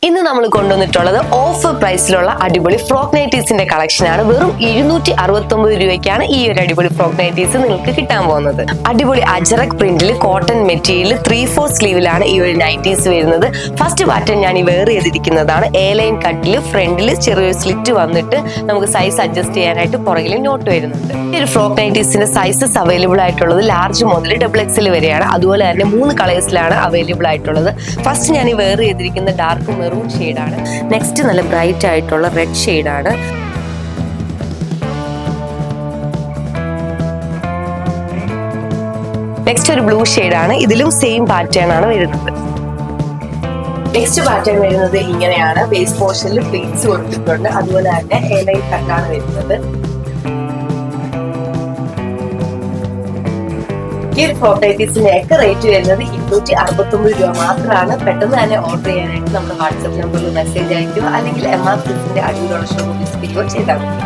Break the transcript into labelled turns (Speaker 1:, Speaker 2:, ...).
Speaker 1: ഇന്ന് നമ്മൾ കൊണ്ടുവന്നിട്ടുള്ളത് ഓഫർ പ്രൈസിലുള്ള അടിപൊളി ഫ്രോക്ക് നൈറ്റീസിന്റെ കളക്ഷൻ ആണ്. വെറും 269 രൂപയ്ക്കാണ് ഈ ഒരു അടിപൊളി ഫ്രോക്ക് നൈറ്റീസ് നിങ്ങൾക്ക് കിട്ടാൻ പോകുന്നത്. അടിപൊളി അജറക് പ്രിന്റിൽ കോട്ടൺ മെറ്റീരിയൽ 3/4 സ്ലീവിലാണ് ഈ ഒരു നൈറ്റീസ് വരുന്നത്. ഫസ്റ്റ് പാറ്റേൺ ഞാൻ ഈ വെയർ ചെയ്തിരിക്കുന്നതാണ്. എ ലൈൻ കട്ടിൽ, ഫ്രണ്ടിൽ ചെറിയൊരു സ്ലിറ്റ് വന്നിട്ട് നമുക്ക് സൈസ് അഡ്ജസ്റ്റ് ചെയ്യാനായിട്ട് പുറകിൽ നോട്ട് വരുന്നുണ്ട്. ഈ ഒരു ഫ്രോക്ക് നൈറ്റീസിന്റെ സൈസസ് അവൈലബിൾ ആയിട്ടുള്ളത് ലാർജ് മുതൽ XXL വരെയാണ്. അതുപോലെ തന്നെ 3 കളേഴ്സിലാണ് അവൈലബിൾ ആയിട്ടുള്ളത്. ഫസ്റ്റ് ഞാൻ ഈ വെയർ ചെയ്തിരിക്കുന്ന ഡാർക്ക് മെറൂൺ ഷെയ്ഡാണ്. നെക്സ്റ്റ് നല്ല ബ്രൈറ്റ് ആയിട്ടുള്ള റെഡ് ഷെയ്ഡാണ്. നെക്സ്റ്റ് ഒരു ബ്ലൂ ഷെയ്ഡാണ്. ഇതിലും സെയിം പാറ്റേൺ ആണ് വരുന്നത്. നെക്സ്റ്റ് പാറ്റേൺ വരുന്നത് ഇങ്ങനെയാണ്. ബേസ് പോർഷനിൽ പ്ലീറ്റ്സ് കൊടുത്തിട്ടുണ്ട്. അതുപോലെ തന്നെ എ ലൈൻ കട്ടാണ് വരുന്നത്. ഈ ഒരു ഫ്രോക്ക് നൈറ്റീസിന്റെ ഒക്കെ റേറ്റ് വരുന്നത് 269 രൂപ മാത്രമാണ്. പെട്ടെന്ന് തന്നെ ഓർഡർ ചെയ്യാനായിട്ട് നമ്മുടെ വാട്സ്ആപ്പ് നമ്പറിൽ മെസ്സേജ് അയക്കുക, അല്ലെങ്കിൽ MR Silksന്റെ അടിയിലുള്ള ഷോറൂം വിസിറ്റ് ചെയ്യുകയോ ചെയ്താൽ മതി.